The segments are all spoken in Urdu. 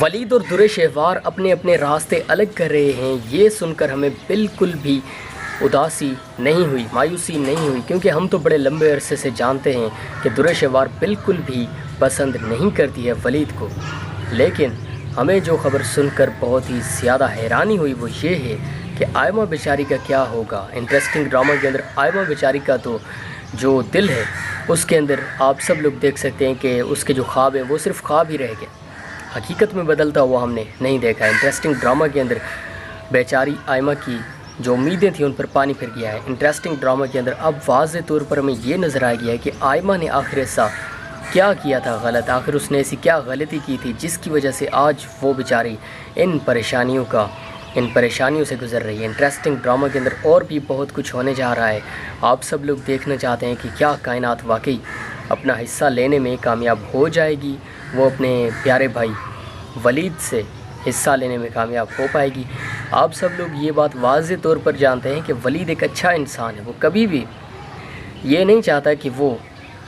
ولید اور در شہوار اپنے اپنے راستے الگ کر رہے ہیں، یہ سن کر ہمیں بالکل بھی اداسی نہیں ہوئی، مایوسی نہیں ہوئی، کیونکہ ہم تو بڑے لمبے عرصے سے جانتے ہیں کہ در شہوار بالکل بھی پسند نہیں کرتی ہے ولید کو۔ لیکن ہمیں جو خبر سن کر بہت ہی زیادہ حیرانی ہوئی وہ یہ ہے کہ آئمہ بیچاری کا کیا ہوگا۔ انٹرسٹنگ ڈرامہ کے اندر آئمہ بیچاری کا تو جو دل ہے اس کے اندر آپ سب لوگ دیکھ سکتے ہیں کہ اس کے جو خواب ہیں وہ صرف خواب ہی رہ گئے، حقیقت میں بدلتا ہوا ہم نے نہیں دیکھا۔ انٹرسٹنگ ڈرامہ کے اندر بیچاری آئمہ کی جو امیدیں تھیں ان پر پانی پھر گیا ہے۔ انٹرسٹنگ ڈرامہ کے اندر اب واضح طور پر ہمیں یہ نظر آ گیا ہے کہ آئمہ نے آخر ایسا کیا کیا تھا غلط، آخر اس نے ایسی کیا غلطی کی تھی جس کی وجہ سے آج وہ بیچاری ان پریشانیوں سے گزر رہی ہے۔ انٹرسٹنگ ڈرامہ کے اندر اور بھی بہت کچھ ہونے جا رہا ہے، آپ سب لوگ دیکھنا چاہتے ہیں کہ کیا کائنات واقعی اپنا حصہ لینے میں کامیاب ہو جائے گی، وہ اپنے پیارے بھائی ولید سے حصہ لینے میں کامیاب ہو پائے گی۔ آپ سب لوگ یہ بات واضح طور پر جانتے ہیں کہ ولید ایک اچھا انسان ہے، وہ کبھی بھی یہ نہیں چاہتا کہ وہ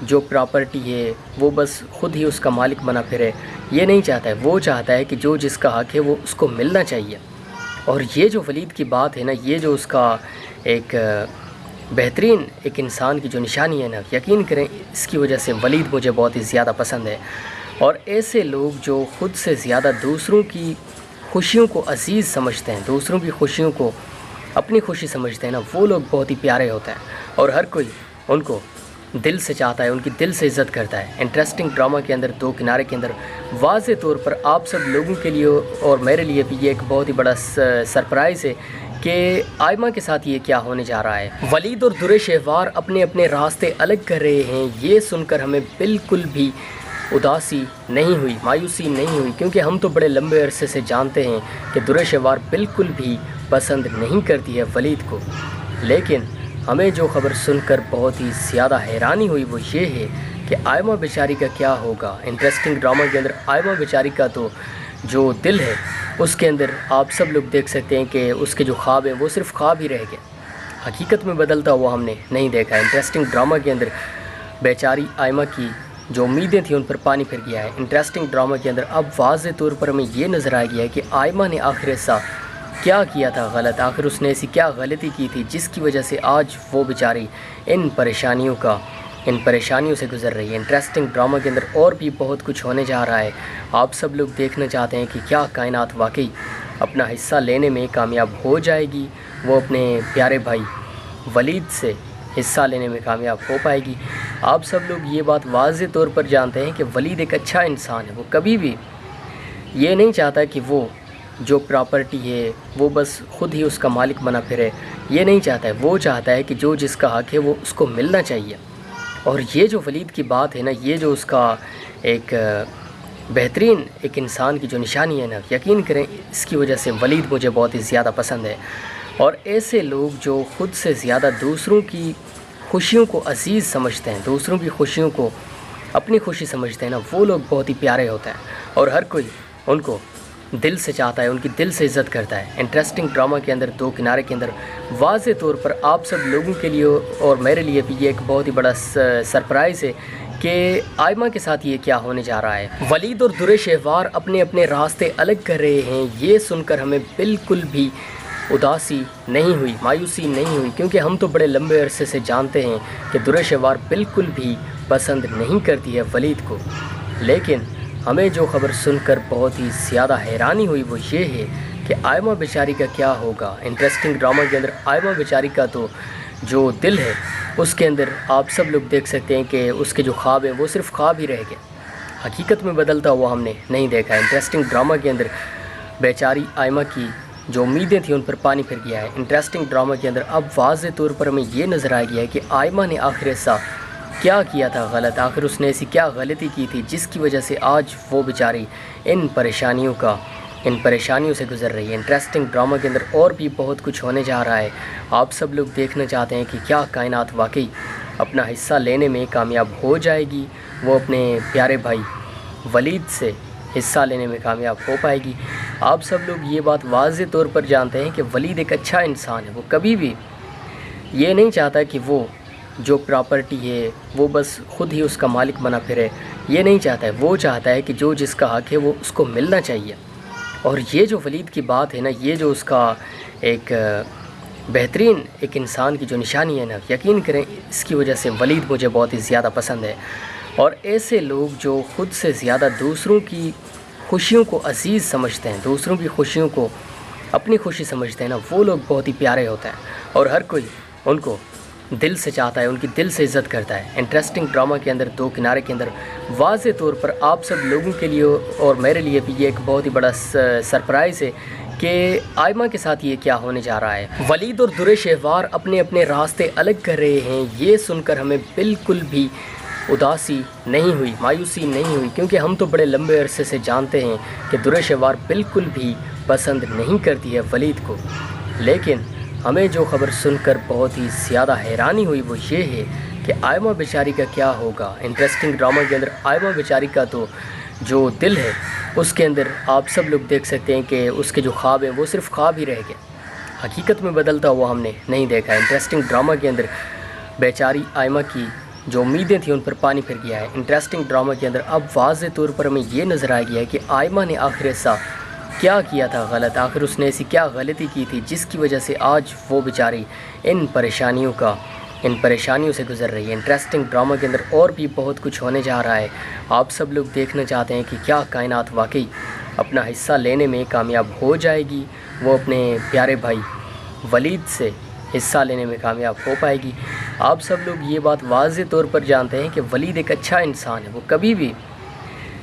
جو پراپرٹی ہے وہ بس خود ہی اس کا مالک بنا پھرے، یہ نہیں چاہتا ہے، وہ چاہتا ہے کہ جو جس کا حق ہے وہ اس کو ملنا چاہیے۔ اور یہ جو ولید کی بات ہے نا، یہ جو اس کا ایک بہترین ایک انسان کی جو نشانی ہے نا، یقین کریں اس کی وجہ سے ولید مجھے بہت ہی زیادہ پسند ہے۔ اور ایسے لوگ جو خود سے زیادہ دوسروں کی خوشیوں کو عزیز سمجھتے ہیں، دوسروں کی خوشیوں کو اپنی خوشی سمجھتے ہیں نا، وہ لوگ بہت ہی پیارے ہوتے ہیں اور ہر کوئی ان کو دل سے چاہتا ہے، ان کی دل سے عزت کرتا ہے۔ انٹرسٹنگ ڈرامہ کے اندر دو کنارے کے اندر واضح طور پر آپ سب لوگوں کے لیے اور میرے لیے بھی یہ ایک بہت ہی بڑا سرپرائز ہے کہ آئمہ کے ساتھ یہ کیا ہونے جا رہا ہے۔ ولید اور در شہوار اپنے اپنے راستے الگ کر رہے ہیں، یہ سن کر ہمیں بالکل بھی اداسی نہیں ہوئی، مایوسی نہیں ہوئی، کیونکہ ہم تو بڑے لمبے عرصے سے جانتے ہیں کہ در شہوار بالکل بھی پسند نہیں کرتی ہے ولید کو۔ لیکن ہمیں جو خبر سن کر بہت ہی زیادہ حیرانی ہوئی وہ یہ ہے کہ آئمہ بیچاری کا کیا ہوگا۔ انٹرسٹنگ ڈرامہ کے اندر آئمہ بیچاری کا تو جو دل ہے اس کے اندر آپ سب لوگ دیکھ سکتے ہیں کہ اس کے جو خواب ہیں وہ صرف خواب ہی رہ گئے، حقیقت میں بدلتا ہوا ہم نے نہیں دیکھا۔ انٹرسٹنگ ڈرامہ کے اندر بیچاری آئمہ کی جو امیدیں تھیں ان پر پانی پھر گیا ہے۔ انٹرسٹنگ ڈرامہ کے اندر اب واضح طور پر ہمیں یہ نظر آ گیا ہے کہ آئمہ نے آخر ایسا کیا کیا تھا غلط، آخر اس نے ایسی کیا غلطی کی تھی جس کی وجہ سے آج وہ بیچاری ان پریشانیوں سے گزر رہی ہے۔ انٹرسٹنگ ڈرامہ کے اندر اور بھی بہت کچھ ہونے جا رہا ہے، آپ سب لوگ دیکھنا چاہتے ہیں کہ کیا کائنات واقعی اپنا حصہ لینے میں کامیاب ہو جائے گی، وہ اپنے پیارے بھائی ولید سے حصہ لینے میں کامیاب ہو پائے گی۔ آپ سب لوگ یہ بات واضح طور پر جانتے ہیں کہ ولید ایک اچھا انسان ہے، وہ کبھی بھی یہ نہیں چاہتا کہ وہ جو پراپرٹی ہے وہ بس خود ہی اس کا مالک بنا پھرے، یہ نہیں چاہتا ہے، وہ چاہتا ہے کہ جو جس کا حق ہے وہ اس کو ملنا چاہیے۔ اور یہ جو ولید کی بات ہے نا، یہ جو اس کا ایک بہترین ایک انسان کی جو نشانی ہے نا، یقین کریں اس کی وجہ سے ولید مجھے بہت ہی زیادہ پسند ہے۔ اور ایسے لوگ جو خود سے زیادہ دوسروں کی خوشیوں کو عزیز سمجھتے ہیں، دوسروں کی خوشیوں کو اپنی خوشی سمجھتے ہیں نا، وہ لوگ بہت ہی پیارے ہوتے ہیں اور ہر کوئی ان کو دل سے چاہتا ہے، ان کی دل سے عزت کرتا ہے۔ انٹرسٹنگ ڈرامہ کے اندر دو کنارے کے اندر واضح طور پر آپ سب لوگوں کے لیے اور میرے لیے بھی یہ ایک بہت ہی بڑا سرپرائز ہے کہ آئمہ کے ساتھ یہ کیا ہونے جا رہا ہے۔ ولید اور در شہوار اپنے اپنے راستے الگ کر رہے ہیں، یہ سن کر ہمیں بالکل بھی اداسی نہیں ہوئی، مایوسی نہیں ہوئی، کیونکہ ہم تو بڑے لمبے عرصے سے جانتے ہیں کہ در شہوار بالکل بھی پسند نہیں کرتی ہے ولید کو۔ لیکن ہمیں جو خبر سن کر بہت ہی زیادہ حیرانی ہوئی وہ یہ ہے کہ آئمہ بیچاری کا کیا ہوگا۔ انٹرسٹنگ ڈرامہ کے اندر آئمہ بیچاری کا تو جو دل ہے اس کے اندر آپ سب لوگ دیکھ سکتے ہیں کہ اس کے جو خواب ہیں وہ صرف خواب ہی رہ گئے، حقیقت میں بدلتا ہوا ہم نے نہیں دیکھا۔ انٹرسٹنگ ڈرامہ کے اندر بیچاری آئمہ کی جو امیدیں تھیں ان پر پانی پھر گیا ہے۔ انٹرسٹنگ ڈرامہ کے اندر اب واضح طور پر ہمیں یہ نظر آ گیا ہے کہ آئمہ نے آخر ایسا کیا کیا تھا غلط، آخر اس نے ایسی کیا غلطی کی تھی جس کی وجہ سے آج وہ بیچاری ان پریشانیوں سے گزر رہی ہے۔ انٹرسٹنگ ڈرامہ کے اندر اور بھی بہت کچھ ہونے جا رہا ہے، آپ سب لوگ دیکھنا چاہتے ہیں کہ کیا کائنات واقعی اپنا حصہ لینے میں کامیاب ہو جائے گی، وہ اپنے پیارے بھائی ولید سے حصہ لینے میں کامیاب ہو پائے گی۔ آپ سب لوگ یہ بات واضح طور پر جانتے ہیں کہ ولید ایک اچھا انسان ہے، وہ کبھی بھی یہ نہیں چاہتا کہ وہ جو پراپرٹی ہے وہ بس خود ہی اس کا مالک بنا پھرے، یہ نہیں چاہتا ہے۔ وہ چاہتا ہے کہ جو جس کا حق ہے وہ اس کو ملنا چاہیے۔ اور یہ جو ولید کی بات ہے نا، یہ جو اس کا ایک بہترین ایک انسان کی جو نشانی ہے نا، یقین کریں اس کی وجہ سے ولید مجھے بہت ہی زیادہ پسند ہے۔ اور ایسے لوگ جو خود سے زیادہ دوسروں کی خوشیوں کو عزیز سمجھتے ہیں، دوسروں کی خوشیوں کو اپنی خوشی سمجھتے ہیں نا، وہ لوگ بہت ہی پیارے ہوتے ہیں اور ہر کوئی ان کو دل سے چاہتا ہے، ان کی دل سے عزت کرتا ہے۔ انٹرسٹنگ ڈرامہ کے اندر دو کنارے کے اندر واضح طور پر آپ سب لوگوں کے لیے اور میرے لیے بھی یہ ایک بہت ہی بڑا سرپرائز ہے کہ آئمہ کے ساتھ یہ کیا ہونے جا رہا ہے۔ ولید اور درِ شہوار اپنے اپنے راستے الگ کر رہے ہیں، یہ سن کر ہمیں بالکل بھی اداسی نہیں ہوئی، مایوسی نہیں ہوئی، کیونکہ ہم تو بڑے لمبے عرصے سے جانتے ہیں کہ درِ شہوار بالکل بھی پسند نہیں کرتی ہے ولید کو۔ لیکن ہمیں جو خبر سن کر بہت ہی زیادہ حیرانی ہوئی وہ یہ ہے کہ آئمہ بیچاری کا کیا ہوگا۔ انٹرسٹنگ ڈرامہ کے اندر آئمہ بیچاری کا تو جو دل ہے اس کے اندر آپ سب لوگ دیکھ سکتے ہیں کہ اس کے جو خواب ہیں وہ صرف خواب ہی رہ گئے، حقیقت میں بدلتا ہوا ہم نے نہیں دیکھا۔ انٹرسٹنگ ڈرامہ کے اندر بیچاری آئمہ کی جو امیدیں تھیں ان پر پانی پھر گیا ہے۔ انٹرسٹنگ ڈرامہ کے اندر اب واضح طور پر ہمیں یہ نظر آ گیا ہے کہ آئمہ نے آخر ایسا کیا کیا تھا غلط، آخر اس نے ایسی کیا غلطی کی تھی جس کی وجہ سے آج وہ بیچاری ان پریشانیوں سے گزر رہی ہے۔ انٹرسٹنگ ڈرامہ کے اندر اور بھی بہت کچھ ہونے جا رہا ہے۔ آپ سب لوگ دیکھنا چاہتے ہیں کہ کیا کائنات واقعی اپنا حصہ لینے میں کامیاب ہو جائے گی، وہ اپنے پیارے بھائی ولید سے حصہ لینے میں کامیاب ہو پائے گی۔ آپ سب لوگ یہ بات واضح طور پر جانتے ہیں کہ ولید ایک اچھا انسان ہے، وہ کبھی بھی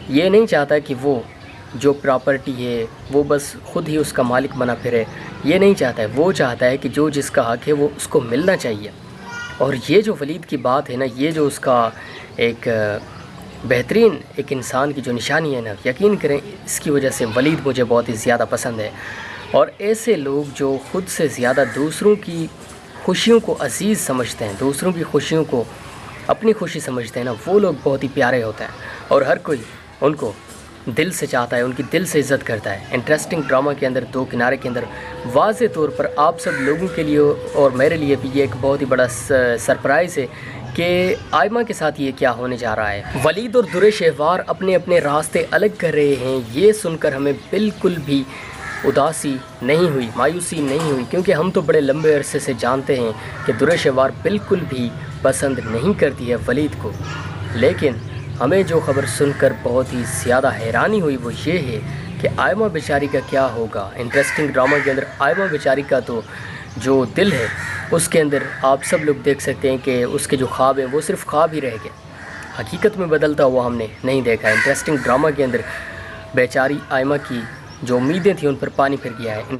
یہ نہیں چاہتا کہ وہ جو پراپرٹی ہے وہ بس خود ہی اس کا مالک بنا پھرے، یہ نہیں چاہتا ہے۔ وہ چاہتا ہے کہ جو جس کا حق ہے وہ اس کو ملنا چاہیے۔ اور یہ جو ولید کی بات ہے نا، یہ جو اس کا ایک بہترین ایک انسان کی جو نشانی ہے نا، یقین کریں اس کی وجہ سے ولید مجھے بہت ہی زیادہ پسند ہے۔ اور ایسے لوگ جو خود سے زیادہ دوسروں کی خوشیوں کو عزیز سمجھتے ہیں، دوسروں کی خوشیوں کو اپنی خوشی سمجھتے ہیں نا، وہ لوگ بہت ہی پیارے ہوتے ہیں اور ہر کوئی ان کو دل سے چاہتا ہے، ان کی دل سے عزت کرتا ہے۔ انٹرسٹنگ ڈرامہ کے اندر دو کنارے کے اندر واضح طور پر آپ سب لوگوں کے لیے اور میرے لیے بھی یہ ایک بہت ہی بڑا سرپرائز ہے کہ آئمہ کے ساتھ یہ کیا ہونے جا رہا ہے۔ ولید اور درِ شہوار اپنے اپنے راستے الگ کر رہے ہیں، یہ سن کر ہمیں بالکل بھی اداسی نہیں ہوئی، مایوسی نہیں ہوئی، کیونکہ ہم تو بڑے لمبے عرصے سے جانتے ہیں کہ درِ شہوار بالکل بھی پسند نہیں کرتی ہے ولید کو۔ لیکن ہمیں جو خبر سن کر بہت ہی زیادہ حیرانی ہوئی وہ یہ ہے کہ آئمہ بیچاری کا کیا ہوگا۔ انٹرسٹنگ ڈرامہ کے اندر آئمہ بیچاری کا تو جو دل ہے اس کے اندر آپ سب لوگ دیکھ سکتے ہیں کہ اس کے جو خواب ہیں وہ صرف خواب ہی رہ گئے، حقیقت میں بدلتا ہوا ہم نے نہیں دیکھا۔ انٹرسٹنگ ڈرامہ کے اندر بیچاری آئمہ کی جو امیدیں تھیں ان پر پانی پھر گیا ہے۔